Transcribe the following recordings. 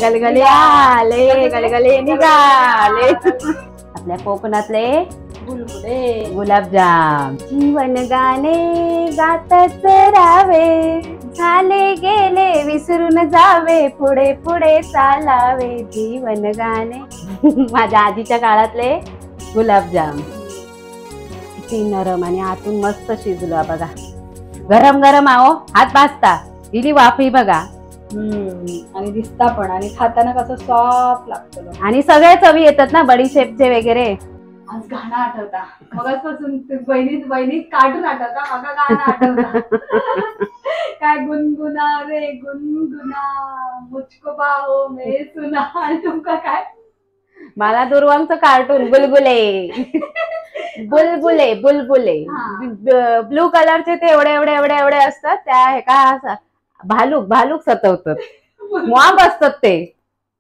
गलगले आले गलगले निघाले. आपल्या कोकणातले बुलबुले गुलाबजाम. जीवन गाणे गातच राहावे, झाले गेले विसरून जावे, पुढे पुढे चालावे जीवन गाणे. माझ्या आधीच्या काळातले गुलाबजाम किती नरम आणि आतून मस्त शिजला बघा. गरम गरम आहो, हात भाजता दिली वाफी बघा. आणि दिसता पण आणि खाताना कसं सॉफ्ट लागतं. आणि सगळे चवी येतात ना बडीशेपचे वगैरे. आज गाणं आठवता मगाचपासून बहिणीत कार्टून आठवता, मला गाणं आठवता. काय गुनगुना रे गुनगुना मुझको बाहो में सुना. आणि तुमका काय? मला दुर्वांचं कार्टून बुलबुले. बुलबुले बुलबुले ब्लू कलरचे ते एवढे एवढे एवढे एवढे असतात. त्या का भालूक भालूक सतवतात, मॉब असतात ते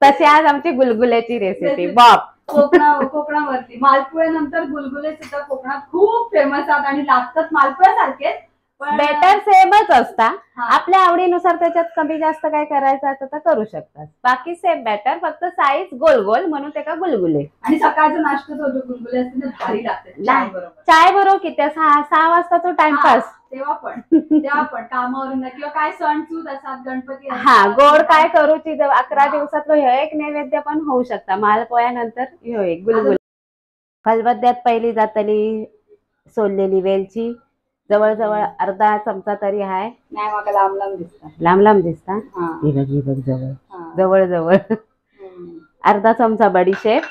तसे. आज आमची गुलगुल्याची रेसिपी बॉब. कोकणावरती मालपुळ्यानंतर गुलगुले सुद्धा कोकणात खूप फेमस आहेत आणि लागतात मालपुळ्यासारखेच. बेटर सेमच असता. आपल्या आवडीनुसार त्याच्यात कमी जास्त काय करायचं तर करू शकतात. बाकी सेम बॅटर, फक्त साईज गोल गोल म्हणून ते का गुलगुले. आणि सकाळचा नाश्ता तो जो गुलगुले असते ते भारी लागते चाय बरोबर. किती 6 वाजता तो टाइमपास. तेव्हा पण कामावरून किंवा काय सण सूद असतात, गणपती गोड काय करूची 11 दिवसातलं हे एक नैवेद्य पण होऊ शकता. मालपोळ्यानंतर ह्यो एक गुलगुले. खलबत्त्यात पहिली जातली सोललेली वेलची, जवळजवळ अर्धा चमचा तरी आहे. नाही मला लांब लांब दिसतात. लांब लांब दिसता. जवळ जवळ अर्धा चमचा बडीशेप.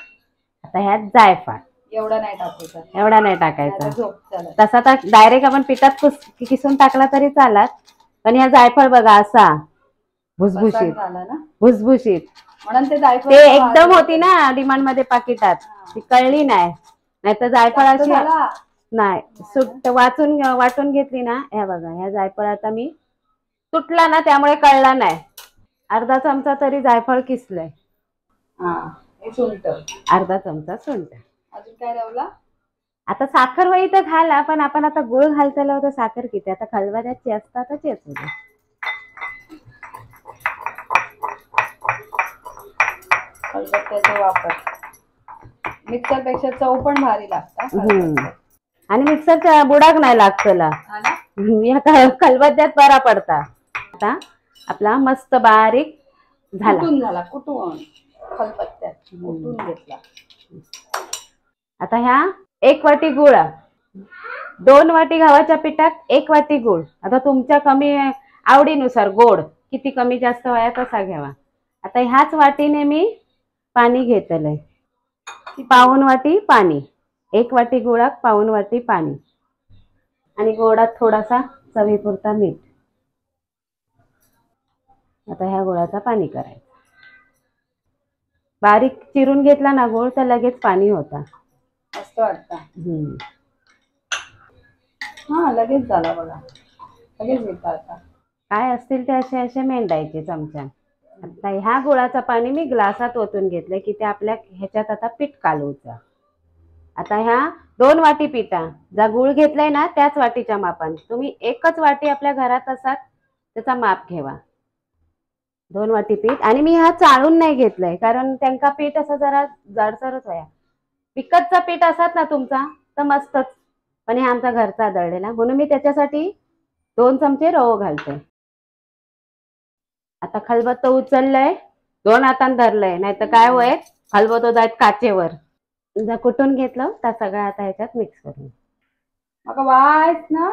आता ह्यात जायफळ. एवढा नाही टाकायचा. तसा तर डायरेक्ट आपण पिठात किसून टाकला तरी चालत, पण ह्या जायफळ बघा असा भुसभुशीत भुसभुशीत. म्हणून ते एकदम होती ना डिमांड मध्ये पाकिटात, ती कळली नाही. नाहीतर जायफळ अशी नाही सुट वाटून घेतली ना. ह्या बघा ह्या जायफळ आता मी तुटला ना त्यामुळे कळला नाही. अर्धा चमचा तरी जायफळ किसलंय. अर्धा चमचा सुंठ. अजून काय लावला? आता साखर वही तर घाला, पण आपण आता गुळ घालताना होतं. साखर किती आता खलबत्त्याची असतातच येत होते. खलबत्त्याचा वापर मिक्सर पेक्षा चव पण भारी लागतात. आणि मिक्सरचा बुडाक नाही लागतला. खलबत्त्यात बरा पडता. आता आपला मस्त बारीक झाला. कुटून खलबत्त्यात कुटून घेतला. आता ह्या 1 वाटी गुळ, 2 वाटी गव्हाच्या पिठात 1 वाटी गुळ. आता तुमच्या कमी आवडीनुसार गोड किती कमी जास्त व्हाया तसा घ्यावा. आता ह्याच वाटीने मी पाणी घेतलंय. 1 वाटी पाणी. 1 वाटी गुळात 1 वाटी पाणी. आणि गोडात थोडासा चवीपुरता मीठ. आता ह्या गुळाचा पाणी करायचं. बारीक चिरून घेतला ना गोळ तर लगेच पाणी होता. मस्त वाटतं. लगेच झाला बघा. लगेच घेतला. आता काय असतील ते असे असे मेंढायचे चमचा. आता ह्या गुळाचं पाणी मी ग्लासात ओतून घेतलंय की ते आपल्या ह्याच्यात आता पीठ कालवूचं. आता ह्या 2 वाटी पिठा जा गुळ घेतलाय ना त्याच वाटीच्या मापाने तुम्ही 1च वाटी आपल्या घरात असात त्याचा माप घ्यावा. 2 वाटी पीठ. आणि मी हा चाळून नाही घेतलंय कारण त्यांका पीठ असं जरा जाडसरच व्हाया. विकतचा पीठ असत ना तुमचा तर मस्तच, पण हे आमचा घरचा दळलेला म्हणून मी त्याच्यासाठी 2 चमचे रवो घालते. आता खलबत्ता उचललंय, 2 हातांनी धरलंय, नाही तर काय होय खलबत्ता जात काचेवर. कुटून घेतलं तर सगळं आता ह्याच्यात मिक्स करून. मग वाईट ना.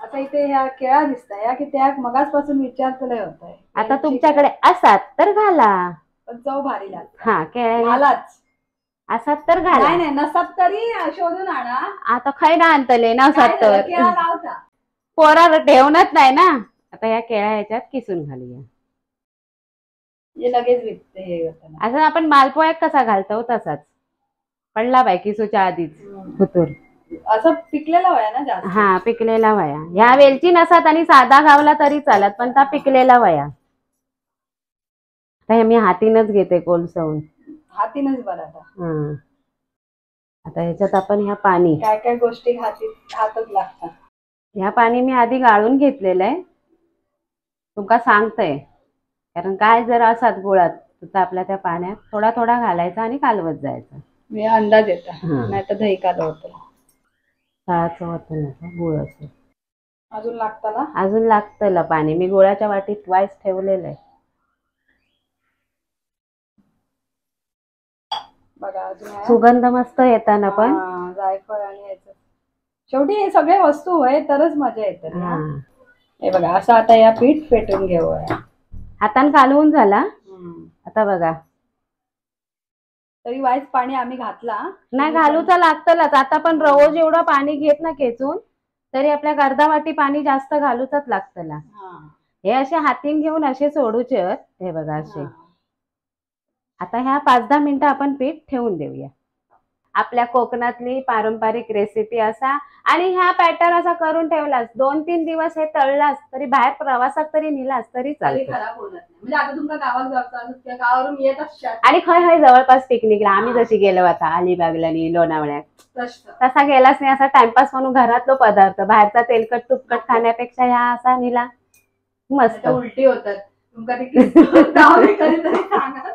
आता इथे ह्या केळा दिसताय या की त्या मगाचपासून विचारतलंय होतंय. आता तुमच्याकडे असात तर घाला, पण चव भारी लागते. हा केळा घालाच. असात तर घाला. नाही नसत तरी शोधून आणा. आता खाय ना आणतले नसत तर केळा लावता पोरा ठेवणच नाही ना. आता या केळा ह्याच्यात किसून घालूया. लगेच विकते हे असं आपण मालपोळ्यात कसा घालतो तसाच पडला बाय किसूच्या आधीच फुतूर. असं पिकलेला वया ना जास्त. हा पिकलेला वया. ह्या वेलची नसत आणि साधा गावला तरी चालत, पण त्या पिकलेला वया. आता हे मी हातीनच घेते कोलसवून. हातीनच बरं. आता ह्याच्यात आपण ह्या पाणी काय काय गोष्टी हातच लागतात. ह्या पाणी मी आधी गाळून घेतलेलं आहे तुमका सांगतय. कारण काय जर असात गुळात तो तापला त्या पाण्यात थोडा थोडा घालायचा आणि कालवत जायचा. मी अंदाज येता हा. नाही तर दही कालवतो. तळाचं वाटून गुळ असं अजून लागताना अजून लागतं पाणी. मी गुळाच्या वाटीत वाईस ठेवलेलं आहे. बघा अजून आहे. सुगंध मस्त येताना पण हा, जायफळ आणि याचं शेवटी हे सगळे वस्तू आहे तरच मजा येते ना. हा. हे बघा असं आता या पीठ फेटून घेऊया. हातान कालवून झाला. आता बघा तरी वाईच पाणी आम्ही घातला नाही घालूचा लागतलच. आता पण रोज एवढं पाणी घेत ना खेचून तरी आपल्या अर्धा वाटी पाणी जास्त घालूचाच लागतला. हे असे हातीन घेऊन असे सोडूचे. हे बघा असे. आता ह्या 5-10 मिनिटं आपण पीठ ठेवून देऊया. आपल्या कोकणातली पारंपरिक रेसिपी असा. आणि ह्या पॅटर्न असा करून ठेवलास 2-3 दिवस हे तळलास तरी बाहेर प्रवासात तरी नेलास तरी चालतं. खराब होणार नाही. म्हणजे आता तुमच्या गावात जाता त्या गावावरून येत असतात आणि खय खय जवळपास पिकनिकला आम्ही जशी गेलो आता अलिबागला आणि लोणावळ्यात तसा गेलाच नाही. असा टाइमपास म्हणून घरातलो पदार्थ बाहेरचा तेलकट तुपकट खाण्यापेक्षा ह्या असा नेला मस्त. उलटी होतात तुमका ते कधीतरी सांगा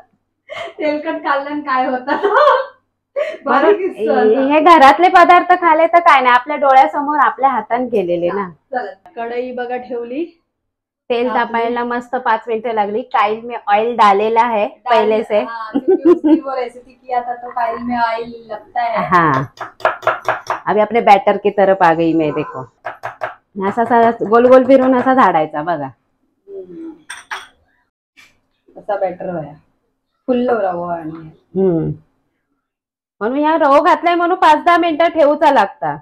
तेलकट खाल्ल्यान काय होतं. हे घरातले पदार्थ खाले तर काय नाही आपल्या डोळ्यासमोर आपल्या हाताने केलेले ना. कढई बघा ठेवली. तेल तापायला मस्त 5 मिनिटं लागली. काईल में ऑयल डालेला है पहले से. रेसिपी किया था तो काईल में ऑयल लगता है. हाँ अभी अपने बैटर की तरफ आ गई मैं. देखो असा गोल गोल फिरून असा झाडायचा बघा. असा बॅटर व्हाया फुल्ल रवा आणि म्हणून ह्या रवो घातलाय म्हणून 5-10 मिनिटं ठेवूचा लागता.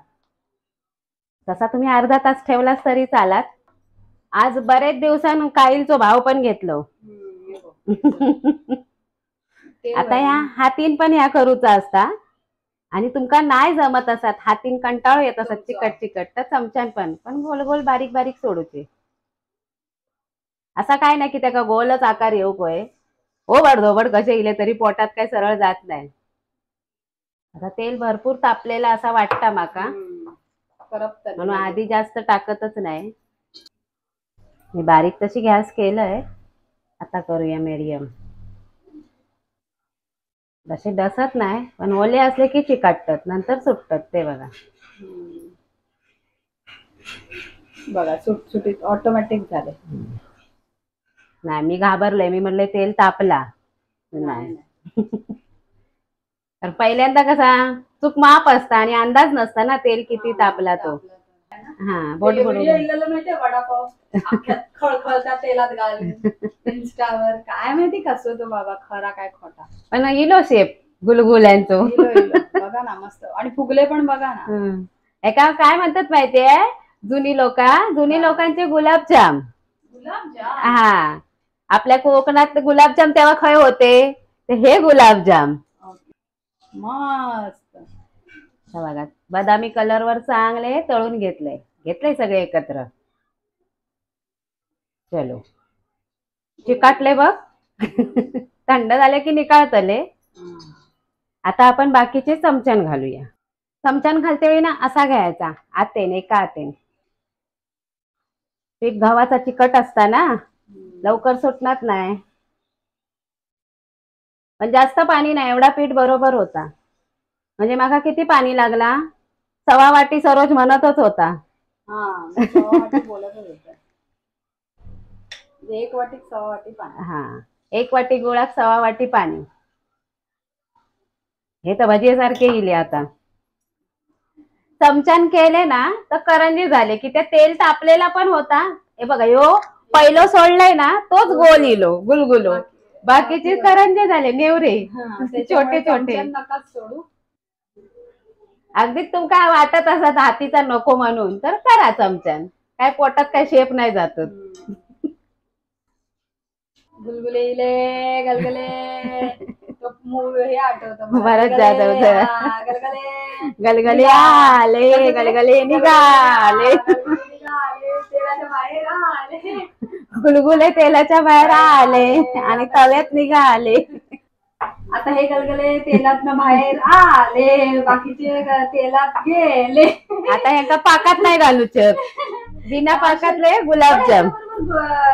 तसा तुम्ही अर्धा तास ठेवलास तरी चालात. आज बरेच दिवसांनी काईलचो भाव पण घेतलो. आता ह्या हातीन पण ह्या करूचा असता. आणि तुमका नाही जमत असत हातीन कंटाळो येत असत चिकट चिकट तर चमच्यान पण गोल गोल बारीक बारीक सोडूचे. असा काय नाही की त्याका गोलच आकार येऊ पोय. ओबड धोबड कसे इले तरी पोटात काही सरळ जात नाही. आता तेल भरपूर तापलेला असा वाटता माका म्हणून आधी जास्त टाकतच नाही. मी बारीक तशी गॅस केलंय. आता करूया मीडियम. तसे डसत नाही पण ओले असले की चिकाटतात नंतर सुटतात ते बघा. बघा सुटसुटीत ऑटोमॅटिक झाले. नाही मी घाबरले. मी म्हणले तेल तापला नाही. तर पहिल्यांदा कसा चूक माप असता आणि अंदाज नसता ना तेल किती तापला तो. हा बोट माहितीये वडापाव खळखळता तेलात घालून इंस्टावर काय माहिती कसं तो बाबा खरा काय खोटा. पण इलो शेप गुलगुल्यांचो बघा ना मस्त. आणि फुगले पण बघा ना. एका काय म्हणतात माहितीये जुनी लोकांचे गुलाबजाम. हा आपल्या कोकणात गुलाबजाम तेव्हा खय होते ते हे गुलाबजाम मस्त. बघा बदामी कलर वर चांगले तळून घेतले सगळे एकत्र. चलो चिकाटले बघ. थंड झाले की निकाळतले. आता आपण बाकीचे चमच्यान घालूया. चमच्यान घालते वेळी ना असा घ्यायचा आतेन एका आतेन. पीठ गव्हाचा चिकट असता ना लवकर सुटणार नाही. पण जास्त पाणी नाही एवढा पीठ बरोबर होता. म्हणजे माका किती पाणी लागला 1/2 वाटी सरोज म्हणतच होता. बोलतच होता. 1 वाटी 1/2 वाटी पाणी. हा 1 वाटी गुळात 1/2 वाटी पाणी. हे तर भजीसारखे येईल. आता चमच्यान केले ना तर करंजी झाले की ते तेल तापलेला पण होता. हे बघा यो पहिलो सोडलाय ना तोच गोल इलो गुलगुलो. बाकीचे करंजे झाले नेवरे छोटे छोटे. सोडू अगदी तुमका वाटत असत हातीचा नको म्हणून तर करा चमच्यान. काय पोटात काय शेप नाही जात. गुलगुले गलगले हे आठवतं बरंच जाधव गलगले गलगले आले गलगले निघाले. तेलाच्या बाहेर आले. गुलगुले तेलाच्या बाहेर आले आणि तव्यात निघाले. आता हे गलगले तेलात बाहेर आले बाकीचे तेलात गेले. आता ह्यांका पाकात नाही घालूचत. बिना पाकातले गुलाबजाम.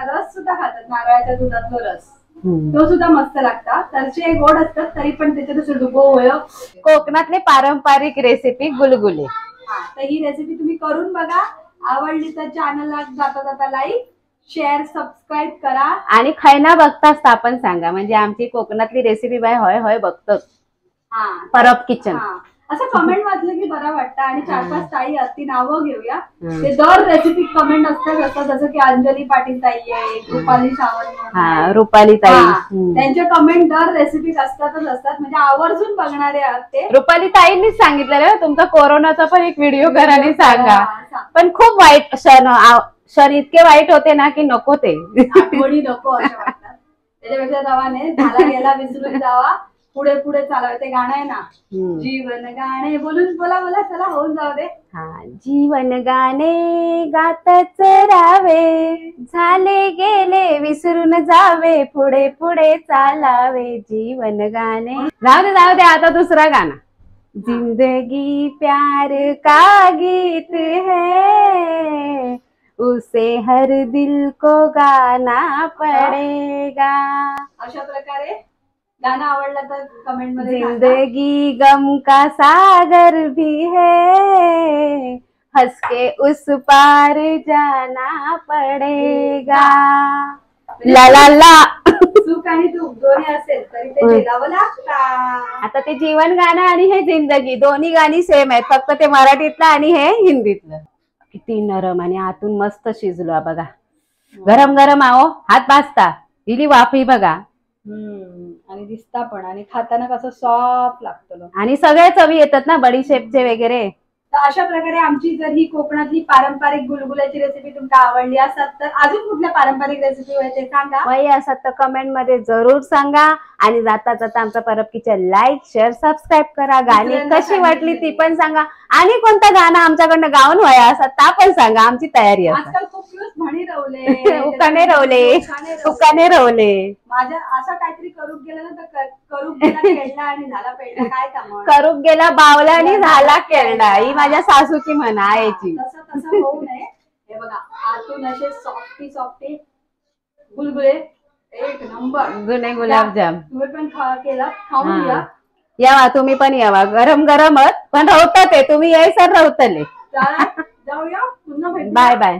रस सुद्धा खातात नारळाच्या दुधातलो रस. तो सुद्धा मस्त लागतात. तसे गोड असतात तरी पण त्याच्यात असं डुबो होय. कोकणातले पारंपरिक रेसिपी गुलगुले. तर ही रेसिपी तुम्ही करून बघा. आवडली तर चॅनलला जाता जाता लाईक शेअर सबस्क्राईब करा आणि खायना बघताच आपण सांगा, म्हणजे आमची कोकणातली रेसिपी बाय होय होय बघतोच. परब किचन असं कमेंट वाचलं की बरं वाटतं. आणि 4-5 ताई असती नावं घेऊया. ते दर रेसिपी कमेंट असतात असं, जसं की अंजली पाटील ताई आहे, रुपाली सावंत, रुपाली ताई, त्यांच्या कमेंट दर रेसिपी असतातच असतात. म्हणजे आवर्जून बघणारे आहात ते. रुपाली ताईंनीच सांगितलेलं तुमचा कोरोनाचा पण एक व्हिडिओ करा आणि सांगा. पण खूप वाईट क्षण इतके वाईट होते ना की नको ते आठवणी नको असं वाटतात. त्याच्यापेक्षा रवाने झाला गेला विसरून जावा, पुढे पुढे चालावे. ते गाणं आहे ना, जीवन गाणे बोलून बोला बोला, चला होऊन जाऊ दे. जीवन गाणे गातच राहावे, झाले गेले विसरून जावे, पुढे पुढे चालावे. जीवन गाणे जाऊ दे आता दुसरा गाणं. जिंदगी प्यार का गीत है, उसे हर दिल को गाना पडेगा. अशा प्रकारे गाणं आवडलं तर कमेंट मध्ये. जिंदगी गम का सागर भी है, हंस के उस पार जाना पडेगा. ला ला ला. सुख आणि दुःख दोन्ही असेल तरी ते झेलावं लागतं. आता ते जीवन गाणं आणि हे जिंदगी दोन्ही गाणी सेम आहेत, फक्त ते मराठीतलं आणि हे हिंदीतलं. किती नरम आणि आतून मस्त शिजलो बघा. गरम गरम आहो, हात भाजता दिली वाफी बघा. आणि दिसता पण, आणि खाताना कसं सॉफ्ट लागतं. आणि सगळे चवी येतात ना बडीशेपचे वगैरे. तर अशा प्रकारे आमची जर ही कोकणातली पारंपरिक गुलगुल्याची रेसिपी तुम्हाला आवडली असेल तर अजून कुठल्या पारंपरिक रेसिपी व्हायचे सांगा. वय असत तर कमेंट मध्ये जरूर सांगा. आणि जाता जाता आमचा Parab kitchen like share subscribe करा. गाणी कशी वाटली ती पण सांगा. आणि कोणतं गाणं आमच्याकडनं गाऊन व्हाया असत ता पण सांगा, आमची तयारी आहे. आजकाल खूप दिवस म्हणी रवले उकाने रवले माझ्या असं काहीतरी करूक गेलं ना तर करूक गेला खेळला आणि झाला पेडला. काय काम करूक गेला बावला आणि झाला केरडा, ही माझ्या सासूची म्हणा यायची. तसं होऊ नये. हे बघा आतून असे सॉफ्टी गुलगुले एक नंबर. जुने गुलाबजाम तुम्ही पण केला, खाऊन घ्या. यावा तुम्ही पण यावा, गरम गरमच पण रवतात ते, तुम्ही यायचं रवतले. जाऊया पुन्हा भेटू. Bye bye.